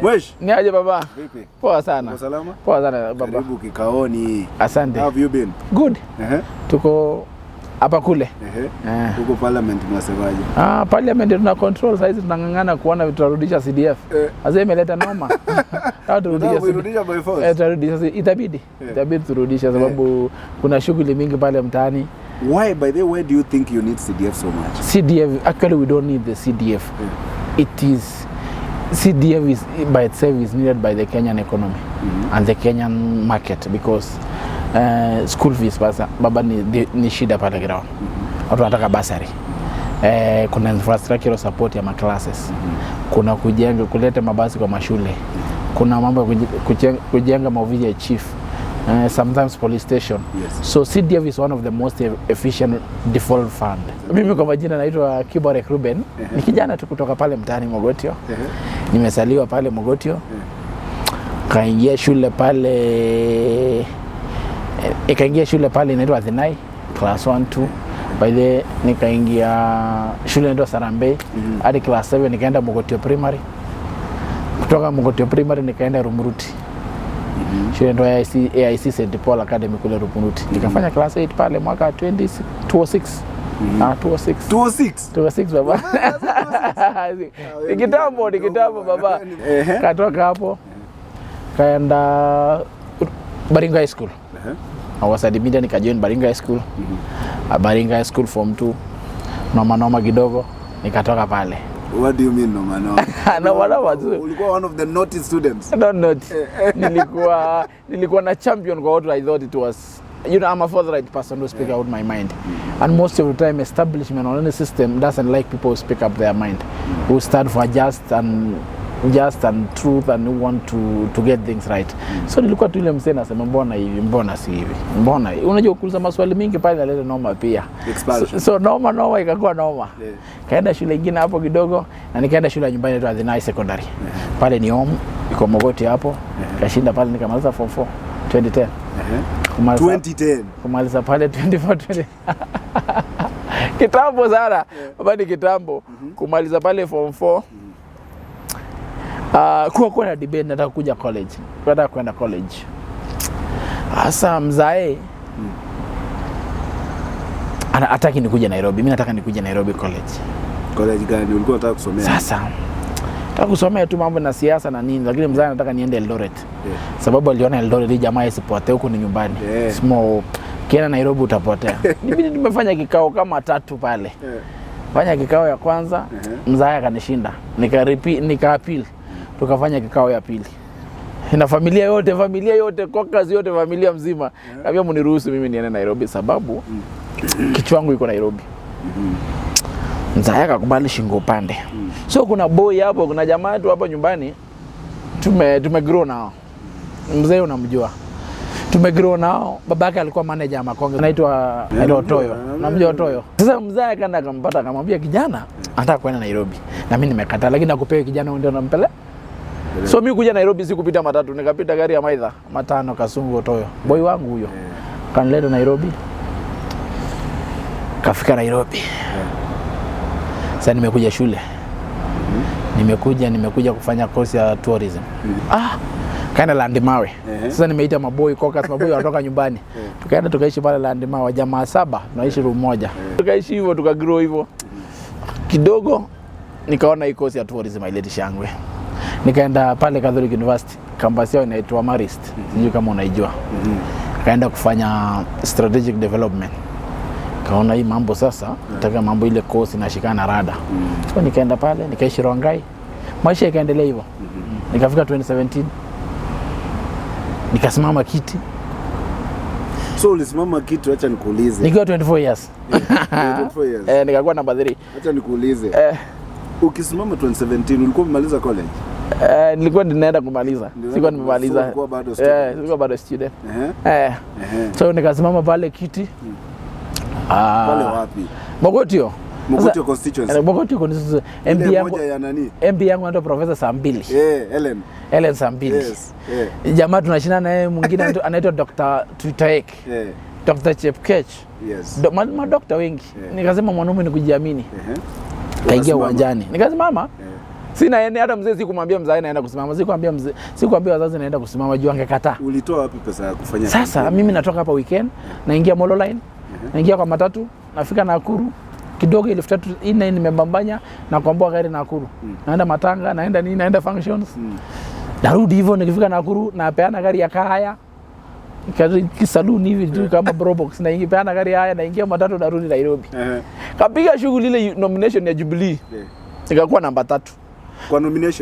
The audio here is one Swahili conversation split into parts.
Wesh. Ni aje baba? Vipi? Poa sana. Uko salama? Poa sana baba. Karibu kikaoni. Asante. How have you been? Good. Tuko hapa kule. Tuko parliament mnasemaje? Parliament tuna control saizi, tunangangana kuona tutarudisha CDF. Sasa imeleta noma. Turudisha by force. Turudisha itabidi. Itabidi turudisha sababu kuna shughuli mingi pale mtaani. Why, by the way, do you think you need CDF so much? CDF, actually we don't need the CDF. CDF is by itself is needed by the Kenyan economy and the Kenyan market because school fees baba ni shida pale ground. Watu wanataka basari. Kuna infrastructural support ya classes. Kuna kuleta mabasi kwa mashule. Kuna mambo kujenga maofisi ya chief. Sometimes police station. Yes. So CDF is one of the most efficient default fund. Mimi kwa majina naitwa Kiborek Reuben. Ni kijana tu kutoka pale mtaani Mogotio. Nimesaliwa pale Mogotio. Kaingia shule pale inaitwa Thinai class 1 2. By the nikaingia shule inaitwa Sarambe hadi class 7 nikaenda Mogotio primary. Kutoka Mogotio primary nikaenda Rumuruti. Shule ndo AIC St. Paul Academy kule Rumuruti. Nikafanya class 8 pale mwaka 2006. 206 baba. Nikitambo baba. Katoka hapo kaenda Baringo High School. I was admitted nikajoin Baringo High School. Baringo High School form 2. Noma kidogo nikatoka pale. What do you mean noma? Noma tu. Ulikuwa one of the naughty students. Not naughty. Nilikuwa na champion kwa what I thought it was. You know, I'm a forthright person who speak out my mind. And most of the time establishment or any system doesn't like people who speak up their mind. Who stand for just and truth and who want to get things right. So nilikuwa tu ile msee nasema mbona hivi, mbona si hivi. Mbona unajua kuuliza maswali mingi pale naleta noma pia. So noma ikakuwa noma. Kaenda shule nyingine hapo kidogo na nikaenda shule nyumbani inaitwa Thinai Secondary. Pale ni home, iko Mogotio hapo. Kashinda pale nikamaliza form 4 2010. 2010. Kumaliza pale 24 kitambo sana. Baba ni kitambo. Kumaliza pale form 4. Kuwa na debate nataka kuja college. Nataka kwenda college. Hasa mzae hataki nikuje Nairobi. Mimi nataka nikuje Nairobi college. College gani ulikuwa unataka kusomea? Sasa nataka kusomea tu mambo na siasa na nini, lakini mzae anataka niende Eldoret. Sababu aliona Eldoret hii jamaa isipote huko ni nyumbani. Small kienda Nairobi utapotea. Mimi nimefanya kikao kama 3 pale. Fanya kikao ya kwanza, mzae akanishinda. Nika-appeal. Tukafanya kikao ya pili. Na familia yote, kwa kazi yote, familia mzima. Kabla mniruhusu mimi niende Nairobi sababu kichwa changu iko Nairobi. Mzae akakubali shingo upande. So kuna boy hapo, kuna jamaa tu hapo nyumbani tumegrow nao. Mzee unamjua. Tumegrow nao. Babake alikuwa manager wa Makonge. Anaitwa Otoyo. Namjua Otoyo. Sasa mzee akaenda akampata akamwambia kijana anataka kwenda Nairobi. Na mimi nimekataa lakini nakupewa kijana ndio nampeleka. So mimi kuja Nairobi si kupita matatu, nikapita gari ya maidha matano Kasungu Otoyo. Boy wangu huyo. Kanileta Nairobi. Kafika Nairobi. Sasa nimekuja shule. Nimekuja kufanya course ya tourism. Kaenda Landimawe. Sasa nimeita maboy caucus, maboy wanatoka nyumbani. Tukaenda tukaishi pale Landimawe, jamaa 7, tunaishi room moja. Tukaishi hivyo, tukagrow hivyo. Kidogo nikaona hii course ya tourism ileti shangwe. Nikaenda pale Catholic University, campus yao inaitwa Marist. Sijui kama unaijua. Kaenda kufanya strategic development. Kaona hii mambo sasa, nataka mambo ile course inashikana rada. So nikaenda pale, nikaishi Rongai. Maisha yakaendelea hivyo. Nikafika 2017. Nikasimama kiti. So ulisimama kiti, acha nikuulize. Nikiwa 24 years. 24 years. Nikakuwa namba 3. Acha nikuulize. Ukisimama 2017 ulikuwa umemaliza college? Nilikuwa ninaenda kumaliza. Sikuwa nimemaliza. Ulikuwa bado student. Nilikuwa bado student. So nikasimama pale kiti. Pale wapi? Mogotio constituency. Mogotio constituency. MP yangu anaitwa Professor Sambili. Ellen Sambili. Yes. Jamaa tunashindana na yeye, mwingine anaitwa Dr. Tuitaek. Dr. Chepkech. Yes. Madokta wengi. Nikasema mwanaume ni kujiamini. Kaingia uwanjani. Nikasimama. Sina yeye hata mzee sikumwambia mzazi naenda kusimama. Sikwambia wazazi naenda kusimama juu angekataa. Ulitoa wapi pesa ya kufanya? Sasa mimi natoka hapa weekend, naingia Molo Line, naingia kwa matatu, nafika Nakuru. Kidogo ile 4 nimebambanya na kuamboa gari Nakuru. Naenda matanga, naenda functions. Narudi hivyo nikifika Nakuru napeana gari ya Kahaya. Kisaluni hivi tu kama Brobox na ingia peana gari haya na ingia matatu narudi Nairobi. Kapiga shughuli ile nomination ya Jubilee. Nikakuwa namba 3.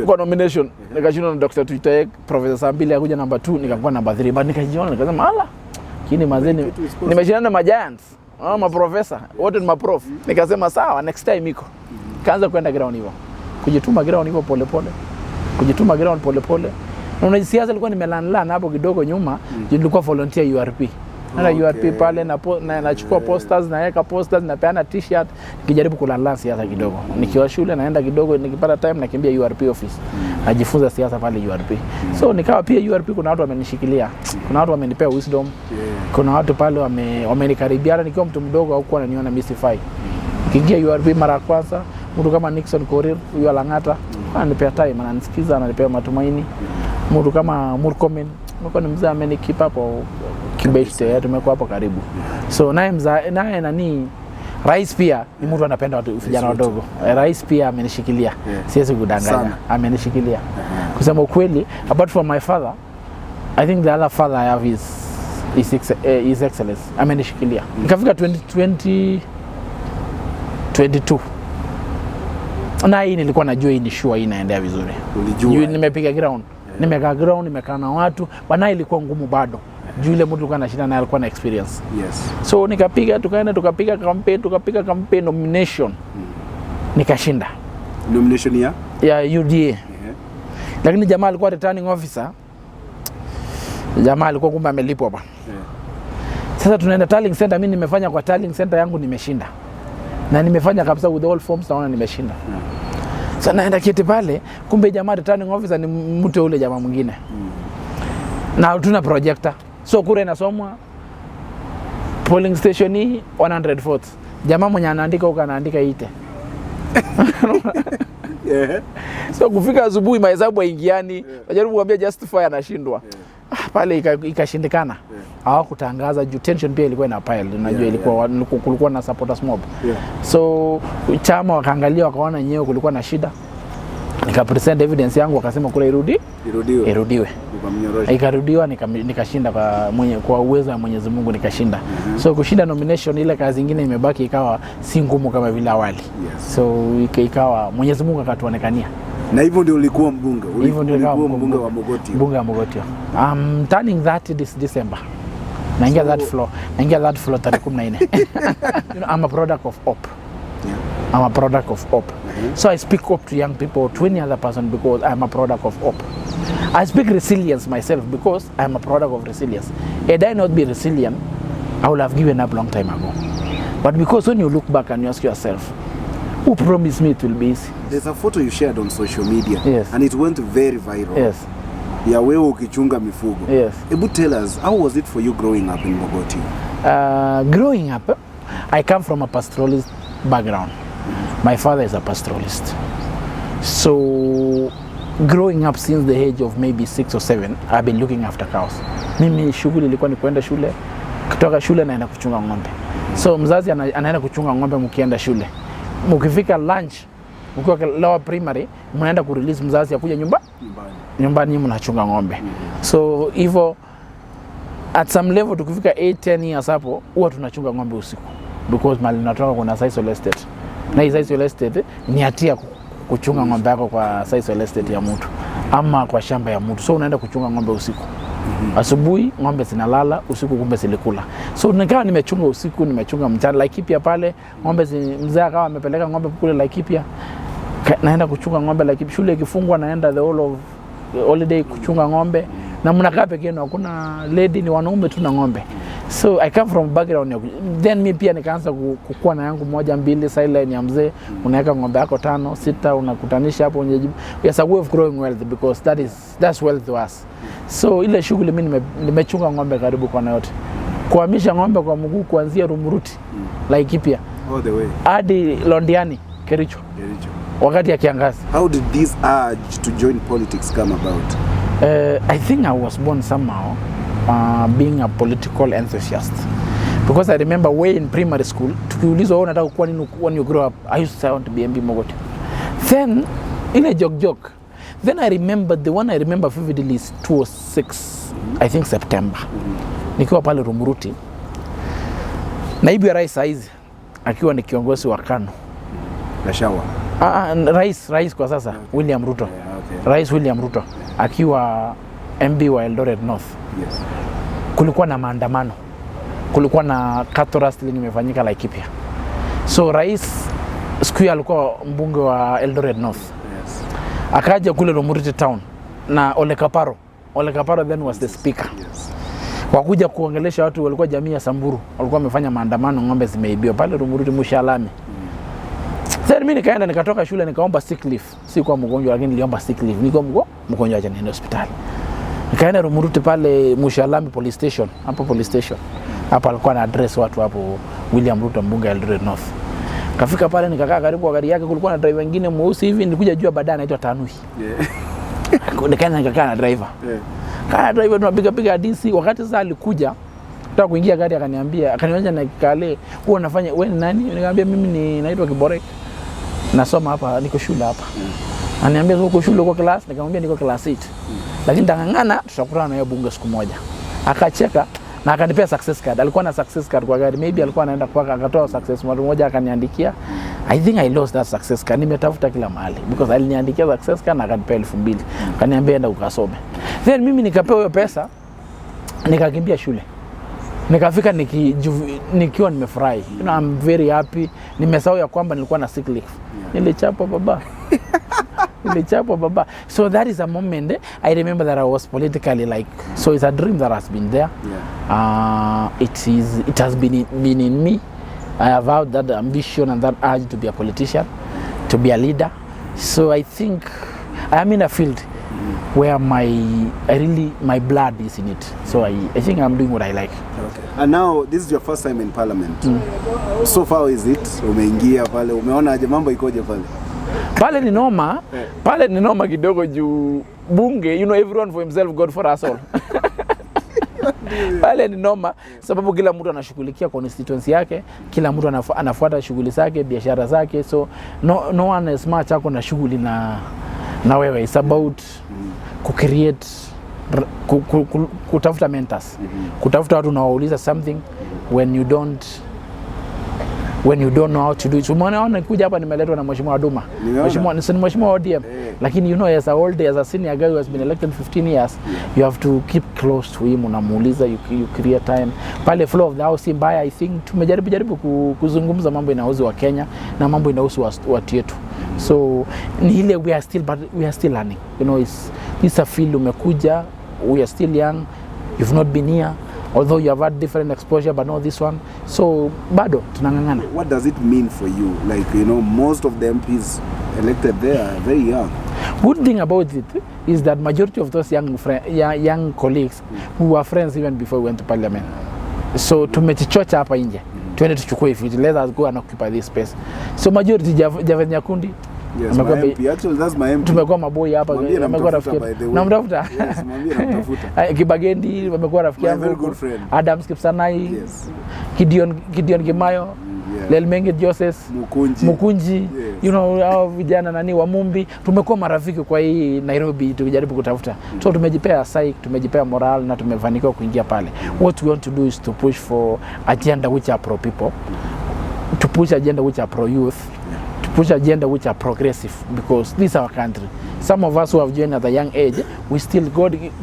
Kwa nomination. Nikashindwa na Dr. Tuitek, Professor Sambili akuja namba 2, nikakuwa namba 3. But nikajiona nikasema ala. Kini mazeni nimeshindana na ma giants. Ma professor, wote ni ma prof. Nikasema sawa, next time iko. Kaanza kwenda ground hivyo. Kujituma ground hivyo pole pole. Na unajisiasa nilikuwa nimelanlana hapo kidogo nyuma, nilikuwa volunteer URP. URP pale na nachukua posters, naweka posters, napeana t-shirt, nikijaribu kulanlana siasa kidogo. Nikiwa shule naenda kidogo, nikipata time nakimbia URP office. Najifunza siasa pale URP. So nikawa pia URP kuna watu wamenishikilia. Kuna watu wamenipea wisdom. Kuna watu pale wamenikaribia nikiwa mtu mdogo au kuwa ananiona mystify. Nikiingia URP mara kwanza, mtu kama Nixon Korir, huyo Alangata, ananipea time, ananisikiza, ananipea matumaini. Mtu kama Murkomen, ni mzee amenikeep hapo kibeshte, tumekuwa hapo karibu. So naye nani rais pia ni mtu anapenda watu vijana wadogo. Rais pia amenishikilia. Siwezi kudanganya. Amenishikilia. Kusema ukweli, apart from my father, I think the other father I have is His Excellency. Amenishikilia. Nikafika 2022. Na hii nilikuwa najua hii ni sure hii inaendea vizuri. Ulijua nimepiga ground. Nimekaa ground, nimekaa na watu, bana ilikuwa ngumu bado. Juu ile mtu alikuwa na shida na alikuwa na experience. So tukapiga campaign nomination. Nikashinda. Nomination ya UDA. Lakini jamaa alikuwa returning officer. Jamaa alikuwa kumbe amelipwa bwana. Sasa tunaenda tallying center, mimi nimefanya kwa tallying center yangu nimeshinda. Na nimefanya kabisa with all forms naona nimeshinda. Sasa naenda kiti pale, kumbe jamaa returning officer ni mtu yule jamaa mwingine. Na tuna projector. So kura inasomwa polling station hii 100 votes. Jamaa mwenye anaandika huko anaandika 80. So kufika asubuhi mahesabu haingiani, najaribu kumwambia justify anashindwa. Pale ikashindikana. Hawakutangaza juu tension pia ilikuwa ina pile. Unajua kulikuwa na supporters mob. So chama wakaangalia wakaona yenyewe kulikuwa na shida. Nika present evidence yangu wakasema kula irudiwe. Ikarudiwa nikashinda kwa uwezo wa Mwenyezi Mungu nikashinda. So kushinda nomination ile kazi nyingine imebaki ikawa si ngumu kama vile awali. So ikawa Mwenyezi Mungu akatuonekania. Na hivyo ndio ulikuwa mbunge. Ulikuwa mbunge wa Mogotio. Mbunge wa Mogotio. I'm turning that this December. Naingia that floor tarehe 14. I'm a product of hope. I'm a product of hope. So I speak hope to young people, to any other person because I'm a product of hope. I speak resilience myself because I'm a product of resilience. Had I not been resilient, I would have given up long time ago. But because when you look back and you ask yourself, who promised me it will be easy? There's a photo you shared on social media. Yes. And it went very viral. Yes. Ya wewe ukichunga mifugo. Yes. Ebu tell us, how was it for you growing up in Mogotio? Growing up, I come from a pastoralist background. My father is a pastoralist. So growing up since the age of maybe 6 or 7, I've been looking after cows. Mimi shughuli ilikuwa ni kwenda shule, kutoka shule naenda kuchunga ng'ombe. So mzazi anaenda kuchunga ng'ombe mkienda shule. Mkifika lunch, mkiwa lower primary, mnaenda kurelease mzazi akuja nyumbani mnachunga ng'ombe. So hivyo at some level tukifika 8-10 years hapo huwa tunachunga ng'ombe usiku because mali natoka kuna Sisal Estate. Na Sisal Estate ni hatia kuchunga ng'ombe yako kwa Sisal Estate ya mtu ama kwa shamba ya mtu. So unaenda kuchunga ng'ombe usiku. Asubuhi ng'ombe zinalala, usiku kumbe zilikula. So nikawa nimechunga usiku, nimechunga mchana. Laikipia pale ng'ombe mzee akawa amepeleka ng'ombe kule Laikipia. Naenda kuchunga ng'ombe Laikipia. Shule ikifungwa naenda the whole of holiday kuchunga ng'ombe. Na mnakaa peke yenu, hakuna lady, ni wanaume tu na ng'ombe. So I come from background. Then mimi pia nikaanza kukua na yangu 1-2 sideline ya mzee. Unaweka ng'ombe yako 5-6 unakutanisha hapo unyejibu. Yes, a way of growing wealth because that's wealth to us. So ile shughuli mimi nimechunga ng'ombe karibu kwa yote. Kuhamisha ng'ombe kwa mguu kuanzia Rumuruti Laikipia all the way hadi Londiani Kericho. wakati ya kiangazi. How did this urge to join politics come about? I think I was born somehow being a political enthusiast. Because I remember way in primary school, tukiulizwa wewe unataka kuwa nini when you grow up, I used to say I want to be MP Mogotio. Then in a joke. Then I remember the one I remember vividly is 2006, I think September. Nikiwa pale Rumuruti. Naibu ya rais saizi akiwa ni kiongozi wa KANU. Gashawa. Rais kwa sasa William Ruto. Okay. Rais William Ruto akiwa MB wa Eldoret North. Yes. Kulikuwa na maandamano. Kulikuwa na cattle rustling imefanyika Laikipia. So rais siku alikuwa mbunge wa Eldoret North. Yes. Akaja kule Rumuruti town na Ole Kaparo then was the speaker. Yes. Wakuja kuongelesha watu, walikuwa jamii ya Samburu. Walikuwa wamefanya maandamano, ng'ombe zimeibiwa pale Rumuruti Mushalami. Sasa mimi nikaenda nikatoka shule nikaomba sick leave. Si kwa mgonjwa lakini niliomba sick leave. Niko mgonjwa acha niende hospitali. Nikaenda Rumuruti pale Mushalami police station. Hapo police station. Hapa alikuwa na address watu hapo William Ruto mbunge wa Eldoret North. Kafika pale nikakaa karibu kwa gari yake, kulikuwa na driver wengine mweusi hivi, nilikuja jua baadaye anaitwa Tanui. Yeah. Nikaenda nikakaa na driver. Yeah. Kana driver tunapiga hadithi, wakati sasa alikuja nataka kuingia gari akaniambia na kale huwa unafanya wewe ni nani? Nikamwambia mimi ni naitwa Kiborek. Nasoma hapa, niko shule hapa. Ananiambia uko shule uko class? Nikamwambia niko class 8. Lakini ndangangana tutakutana na yeye bunge siku moja. Akacheka na akanipea success card. Alikuwa na success card kwa gari. Maybe alikuwa anaenda kwaka akatoa success mara moja akaniandikia. I think I lost that success card. Nimetafuta kila mahali because aliniandikia success card na akanipea 2000. Akaniambia enda ukasome. Then mimi nikapewa hiyo pesa nikakimbia shule. Nikafika nikiwa nimefurahi. You know, I'm very happy. Nimesahau ya kwamba nilikuwa na sick leave. Nilichapwa baba. So that is a moment I remember that I was politically like, so it's a dream that has been there. Yeah. It has been in me. I have had that ambition and that urge to be a politician, to be a leader. So I think I'm in a field where my blood is in it. So I think I'm doing what I like. Okay. And now this is your first time in parliament. So far is it? Umeingia pale, umeona aje mambo ikoje pale? Pale ni noma kidogo juu bunge, you know, everyone for himself, God for us all. Pale ni noma sababu kila mtu anashughulikia constituency yake, kila mtu anafuata shughuli zake, biashara zake, so no one is much ako na shughuli na wewe. It's about create kutafuta mentors, kutafuta watu unawauliza something when you don't know how to do it. Umeona kuja hapa nimeletwa na mheshimiwa Duma. Mheshimiwa ODM. Lakini you know, as a senior guy who has been elected 15 years, you have to keep close to him, unamuuliza, you create time. Pale flow of the house mbaya, I think tumejaribu kuzungumza mambo inahusu wa Kenya na mambo inahusu watu yetu. So ni ile we are still learning. You know, it's a field umekuja, we are still young. You've not been here. Although you have had different exposure, but not this one. So, bado, tunangangana. What does it mean for you? Like, you know, most of the MPs elected there are very young. Good thing about it is that majority of those young colleagues who were friends even before we went to parliament. So, tumechichocha hapa nje. Tuende tuchukue ifiti. Let us go and occupy this space. So, majority Javed Nyakundi. Yes, my MP. Actually, that's my MP. Tumekuwa maboy hapa. Amekuwa rafiki. Namtafuta. Yes, mwambie namtafuta. Kibagendi wamekuwa rafiki yangu. Very good friend. Adam Skipsanai. Yes. Gideon Kimayo. Yeah. Lelmenge Joseph. Mukunji. Yes. You know, hao vijana nani wa Mumbi. Tumekuwa marafiki kwa hii Nairobi tukijaribu kutafuta. So tumejipea psyche, tumejipea moral na tumefanikiwa kuingia pale. What we want to do is to push for agenda which are pro people. To push agenda which are pro youth. Push agenda which are progressive, because this is our country. Some of us who have joined at a young age, we still,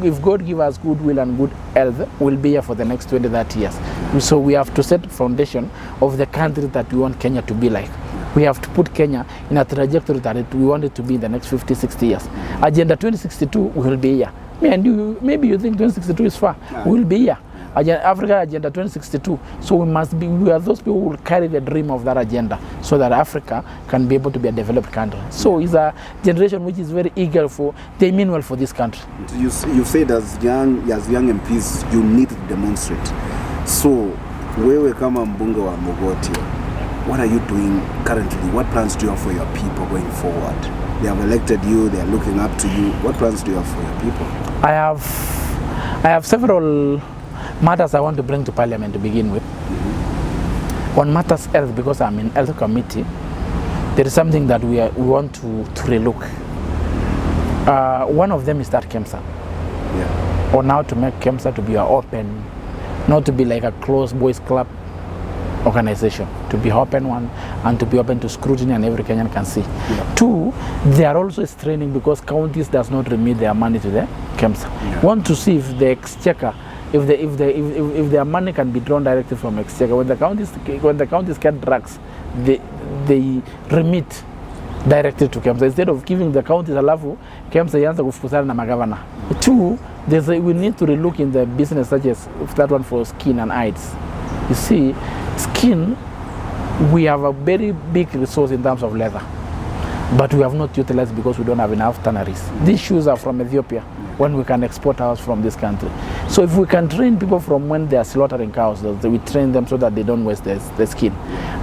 if God give us good will and good health, we'll be here for the next 20-30 years. So we have to set the foundation of the country that we want Kenya to be like. We have to put Kenya in a trajectory that we want it to be in the next 50-60 years. Agenda 2062 will be here. Me and you, maybe you think 2062 is far. We'll be here. Africa Agenda 2062. So we are those people who will carry the dream of that agenda so that Africa can be able to be a developed country. So it's a generation which is very eager they mean well for this country. You said as young MPs, you need to demonstrate. So wewe kama mbunge wa Mogotio, what are you doing currently? What plans do you have for your people going forward? They have elected you, they are looking up to you. What plans do you have for your people? I have several matters I want to bring to Parliament to begin with. On matters health, because I'm in health committee, there is something that we want to relook. One of them is that KEMSA. Yeah. Or now to make KEMSA to be open, not to be like a closed boys club organization, to be open one and to be open to scrutiny and every Kenyan can see. Yeah. Two, they are also straining because counties does not remit their money to the KEMSA. Yeah. Want to see if the exchequer, if their money can be drawn directly from exchequer. When the counties get drugs, they remit directly to KEMSA instead of giving the counties alafu KEMSA ianza kufukuzana na magavana. Two, we need to relook in the business such as that one for skin and eyes. You see, skin, we have a very big resource in terms of leather, but we have not utilized because we don't have enough tanneries. These shoes are from Ethiopia when we can export ours from this country. So if we can train people from when they are slaughtering cows, we train them so that they don't waste their skin.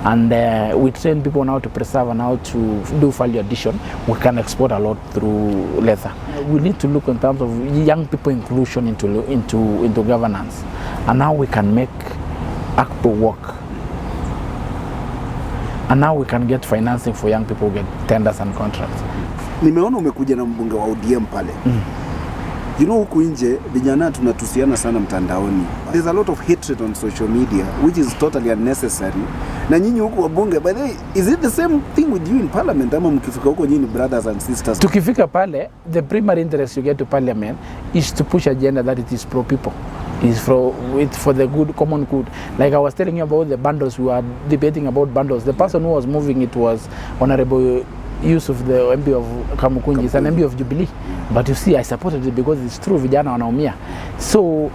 And we train people now to preserve and how to do value addition. We can export a lot through leather. We need to look in terms of young people inclusion into governance and how we can make ACPO work. And now we can get financing for young people who get tenders and contracts. Nimeona umekuja na mbunge wa ODM pale. You know, huku nje vijana tunatusiana sana mtandaoni. There's a lot of hatred on social media which is totally unnecessary. Na nyinyi huku wabunge, by the way, is it the same thing with you in parliament ama mkifika huko nyinyi brothers and sisters? Tukifika pale, the primary interest you get to parliament is to push agenda that it is pro people. Is for the good, common good. Like I was telling you about the bundles, we were debating about bundles. The person who was moving it was Honorable Yusuf, the MP of Kamukunji. He's an MP of Jubilee. But you see, I supported it because it's true, vijana wanaumia. So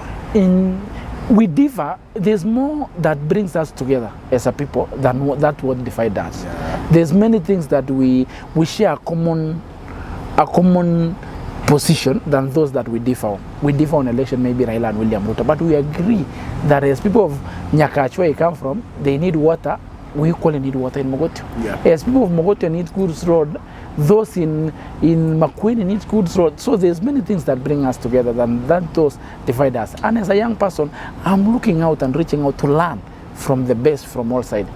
we differ. There's more that brings us together as a people than that what divide us. Yeah. There's many things that we share a common position than those that we differ on. We differ on election, maybe Raila and William Ruto, but we agree that as people of Nyakaach where you come from, they need water. We equally need water in Mogotio. Yeah. As people of Mogotio need goods road, those in Makueni need goods road. So there's many things that bring us together than those divide us. And as a young person, I'm looking out and reaching out to learn from the best from all sides.